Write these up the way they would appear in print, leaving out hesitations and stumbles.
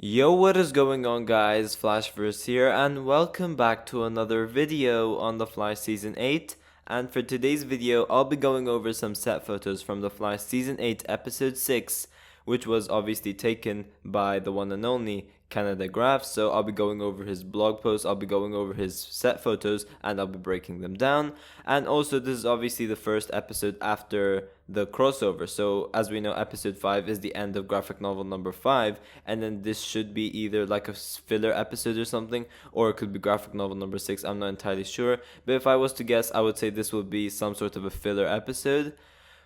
Yo, what is going on, guys? Flashverse here, and welcome back to another video on The Flash Season 8. And for today's video, I'll be going over some set photos from The Flash Season 8 Episode 6, which was obviously taken by the one and only Canada Graphs. So I'll be going over his blog post, I'll be going over his set photos, and I'll be breaking them down. And also, this is obviously the first episode after the crossover. So as we know, episode 5 is the end of graphic novel number 5, and then this should be either like a filler episode or something, or it could be graphic novel number 6. I'm not entirely sure, but if I was to guess, I would say this will be some sort of a filler episode.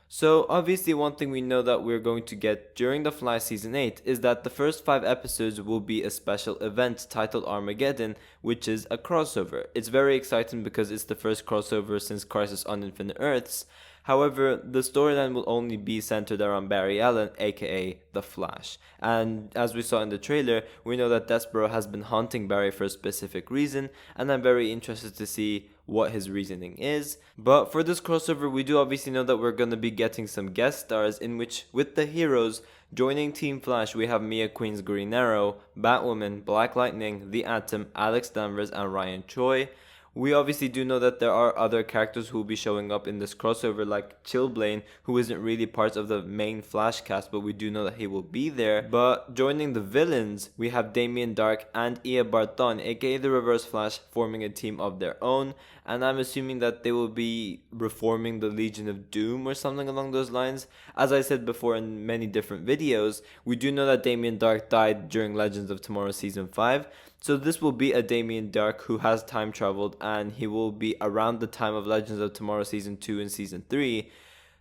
So obviously, one thing we know that we're going to get during the Flash Season 8 is that the first 5 episodes will be a special event titled Armageddon, which is a crossover. It's very exciting because it's the first crossover since Crisis on Infinite Earths. However, the storyline will only be centered around Barry Allen, aka The Flash. And as we saw in the trailer, we know that Despero has been haunting Barry for a specific reason, and I'm very interested to see what his reasoning is. But for this crossover, we do obviously know that we're going to be getting some guest stars, in which, with the heroes joining Team Flash, we have Mia Queen's Green Arrow, Batwoman, Black Lightning, The Atom, Alex Danvers, and Ryan Choi. We obviously do know that there are other characters who will be showing up in this crossover, like Chillblaine, who isn't really part of the main Flash cast, but we do know that he will be there. But joining the villains, we have Damien Darhk and Bart, aka the Reverse Flash, forming a team of their own, and I'm assuming that they will be reforming the Legion of Doom or something along those lines. As I said before in many different videos, we do know that Damien Darhk died during Legends of Tomorrow Season 5, so this will be a Damien Darhk who has time traveled, and he will be around the time of Legends of Tomorrow Season 2 and Season 3.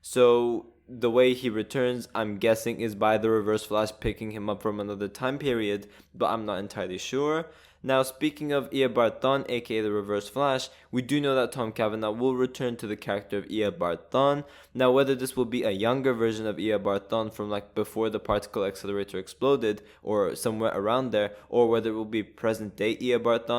So the way he returns, I'm guessing, is by the Reverse Flash picking him up from another time period, but I'm not entirely sure. Now, speaking of Bart, aka the Reverse Flash, we do know that Tom Cavanagh will return to the character of Bart. Now, whether this will be a younger version of Bart from like before the particle accelerator exploded, or somewhere around there, or whether it will be present day Bart,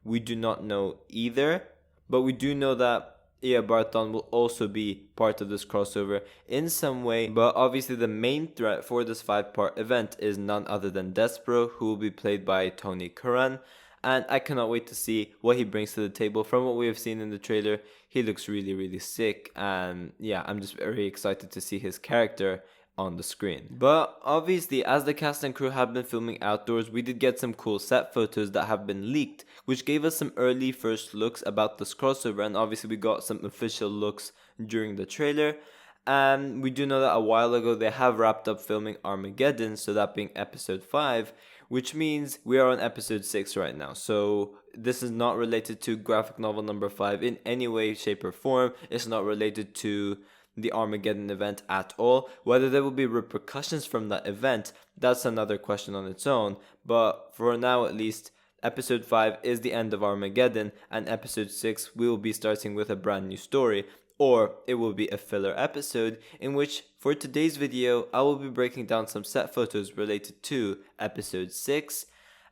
we do not know either. But we do know that Bart will also be part of this crossover in some way, but obviously the main threat for this 5-part event is none other than Despero, who will be played by Tony Curran, and I cannot wait to see what he brings to the table. From what we have seen in the trailer, he looks really sick, and yeah, I'm just very excited to see his character on the screen. But obviously, as the cast and crew have been filming outdoors, we did get some cool set photos that have been leaked, which gave us some early first looks about this crossover, and obviously we got some official looks during the trailer. And we do know that a while ago they have wrapped up filming Armageddon, so that being episode 5, which means we are on episode 6 right now. So this is not related to graphic novel number 5 in any way, shape, or form. It's not related to the Armageddon event at all. Whether there will be repercussions from that event, that's another question on its own. But for now, at least, episode 5 is the end of Armageddon, and episode 6 we will be starting with a brand new story, or it will be a filler episode, in which for today's video I will be breaking down some set photos related to episode 6.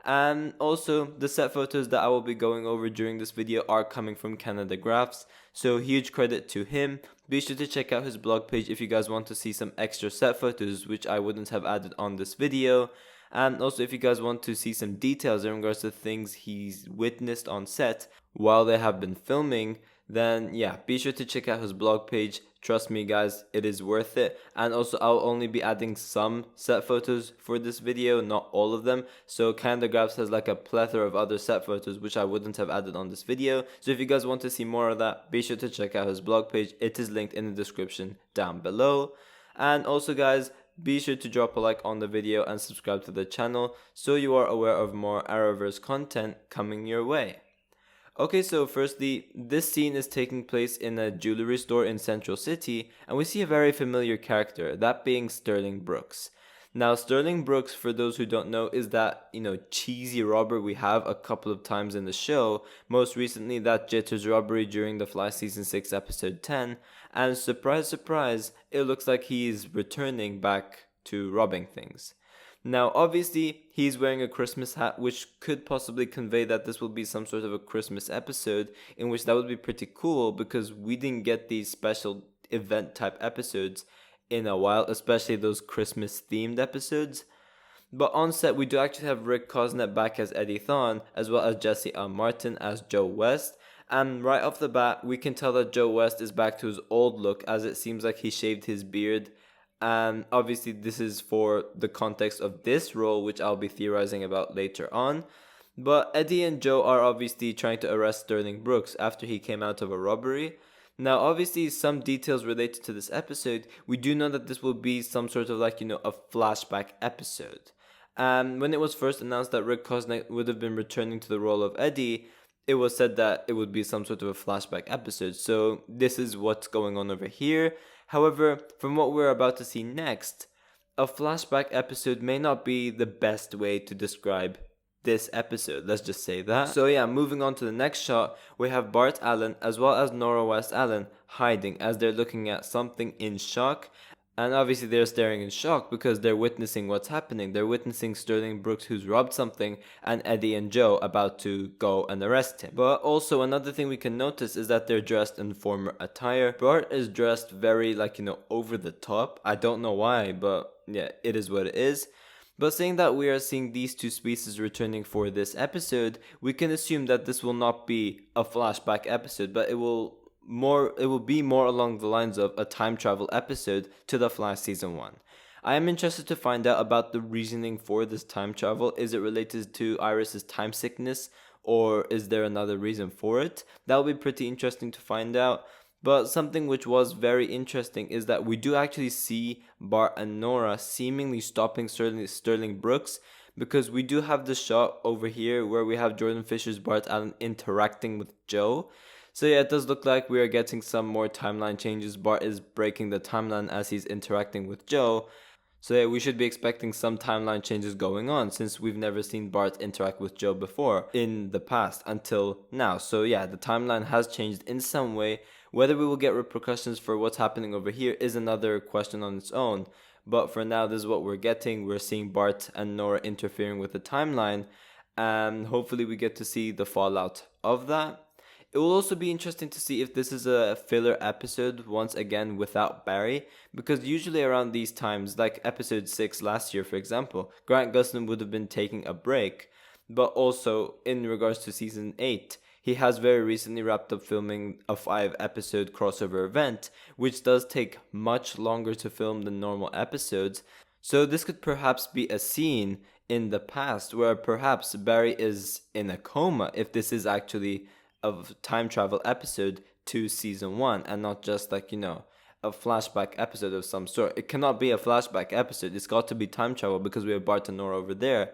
And also, the set photos that I will be going over during this video are coming from Canada Graphs, so huge credit to him. Be sure to check out his blog page if you guys want to see some extra set photos which I wouldn't have added on this video. And also, if you guys want to see some details in regards to things he's witnessed on set while they have been filming, then yeah, be sure to check out his blog page. Trust me guys, it is worth it. And also, I'll only be adding some set photos for this video, not all of them. So Canada Graphs has like a plethora of other set photos which I wouldn't have added on this video. So if you guys want to see more of that, be sure to check out his blog page. It is linked in the description down below. And also guys, be sure to drop a like on the video and subscribe to the channel so you are aware of more Arrowverse content coming your way. Okay, so firstly, this scene is taking place in a jewelry store in Central City, and we see a very familiar character, that being Sterling Brooks. Now, Sterling Brooks, for those who don't know, is that, cheesy robber we have a couple of times in the show. Most recently, that Jitters robbery during the Flash Season 6 episode 10, and surprise, surprise, it looks like he's returning back to robbing things. Now, obviously, he's wearing a Christmas hat, which could possibly convey that this will be some sort of a Christmas episode, in which that would be pretty cool because we didn't get these special event type episodes in a while, especially those Christmas themed episodes. But on set, we do actually have Rick Cosnet back as Eddie Thawne, as well as Jesse L. Martin as Joe West. And right off the bat, we can tell that Joe West is back to his old look, as it seems like he shaved his beard. And obviously, this is for the context of this role, which I'll be theorizing about later on. But Eddie and Joe are obviously trying to arrest Sterling Brooks after he came out of a robbery. Now, obviously, some details related to this episode, we do know that this will be some sort of like, a flashback episode. And when it was first announced that Rick Cosnet would have been returning to the role of Eddie, it was said that it would be some sort of a flashback episode. So this is what's going on over here. However, from what we're about to see next, a flashback episode may not be the best way to describe this episode, let's just say that. So yeah, moving on to the next shot, we have Bart Allen as well as Nora West Allen hiding as they're looking at something in shock. And obviously they're staring in shock because they're witnessing what's happening. They're witnessing Sterling Brooks who's robbed something and Eddie and Joe about to go and arrest him. But also another thing we can notice is that they're dressed in former attire. Bart is dressed very over the top. I don't know why, but yeah, it is what it is. But saying that we are seeing these two species returning for this episode, we can assume that this will not be a flashback episode, but it will be more along the lines of a time travel episode to The Flash Season 1. I am interested to find out about the reasoning for this time travel. Is it related to Iris's time sickness, or is there another reason for it? That will be pretty interesting to find out. But something which was very interesting is that we do actually see Bart and Nora seemingly stopping Sterling Brooks, because we do have the shot over here where we have Jordan Fisher's Bart Allen interacting with Joe. So yeah, it does look like we are getting some more timeline changes. Bart is breaking the timeline as he's interacting with Joe. So yeah, we should be expecting some timeline changes going on, since we've never seen Bart interact with Joe before in the past until now. So yeah, the timeline has changed in some way. Whether we will get repercussions for what's happening over here is another question on its own. But for now, this is what we're getting. We're seeing Bart and Nora interfering with the timeline, and hopefully we get to see the fallout of that. It will also be interesting to see if this is a filler episode once again without Barry, because usually around these times, like episode 6 last year for example, Grant Gustin would have been taking a break. But also in regards to season 8, he has very recently wrapped up filming a 5-episode crossover event, which does take much longer to film than normal episodes. So this could perhaps be a scene in the past where perhaps Barry is in a coma, if this is actually of time travel episode to season 1 and not just a flashback episode of some sort. It cannot be a flashback episode. It's got to be time travel because we have Bart and Nora over there.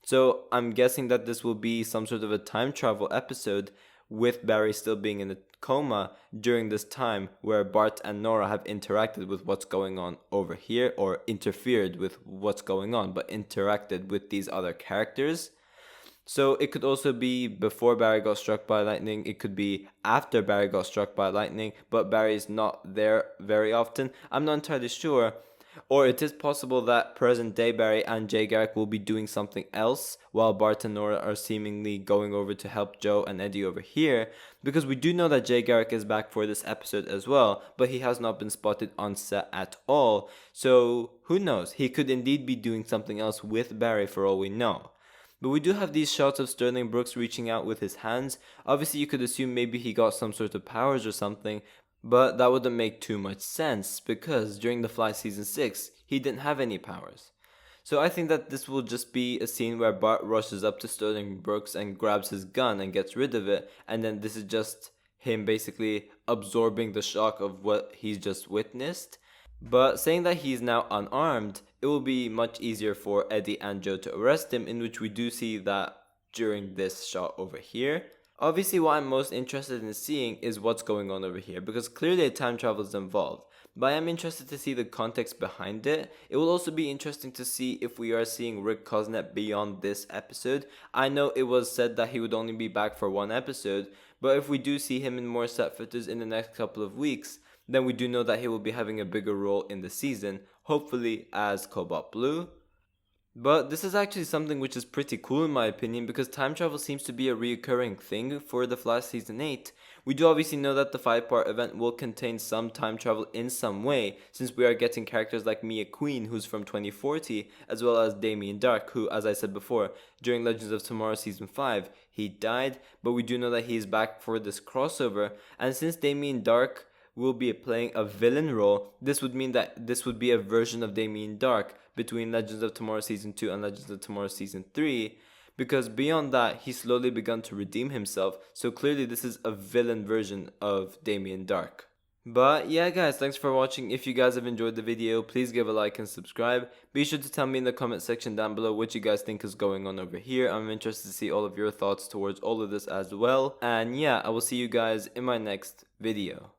So I'm guessing that this will be some sort of a time travel episode with Barry still being in a coma during this time where Bart and Nora have interacted with what's going on over here, or interfered with what's going on, but interacted with these other characters. So it could also be before Barry got struck by lightning. It could be after Barry got struck by lightning, but Barry's not there very often. I'm not entirely sure. Or it is possible that present day Barry and Jay Garrick will be doing something else while Bart and Nora are seemingly going over to help Joe and Eddie over here. Because we do know that Jay Garrick is back for this episode as well, but he has not been spotted on set at all. So who knows? He could indeed be doing something else with Barry for all we know. But we do have these shots of Sterling Brooks reaching out with his hands. Obviously, you could assume maybe he got some sort of powers or something, but that wouldn't make too much sense because during The Fly Season 6, he didn't have any powers. So I think that this will just be a scene where Bart rushes up to Sterling Brooks and grabs his gun and gets rid of it, and then this is just him basically absorbing the shock of what he's just witnessed. But saying that he's now unarmed, it will be much easier for Eddie and Joe to arrest him, in which we do see that during this shot over here. Obviously, what I'm most interested in seeing is what's going on over here, because clearly time travel is involved. But I am interested to see the context behind it. It will also be interesting to see if we are seeing Rick Cosnet beyond this episode. I know it was said that he would only be back for 1 episode, but if we do see him in more set footage in the next couple of weeks, then we do know that he will be having a bigger role in the season, hopefully as Cobalt Blue. But this is actually something which is pretty cool in my opinion, because time travel seems to be a reoccurring thing for The Flash Season 8. We do obviously know that the 5-part event will contain some time travel in some way, since we are getting characters like Mia Queen, who's from 2040, as well as Damien Dark, who, as I said before, during Legends of Tomorrow Season 5, he died, but we do know that he is back for this crossover, and since Damien Dark will be playing a villain role, this would mean that this would be a version of Damien Dark between Legends of Tomorrow Season 2 and Legends of Tomorrow Season 3, because beyond that, he's slowly begun to redeem himself, so clearly this is a villain version of Damien Dark. But yeah guys, thanks for watching. If you guys have enjoyed the video, please give a like and subscribe. Be sure to tell me in the comment section down below what you guys think is going on over here. I'm interested to see all of your thoughts towards all of this as well. And yeah, I will see you guys in my next video.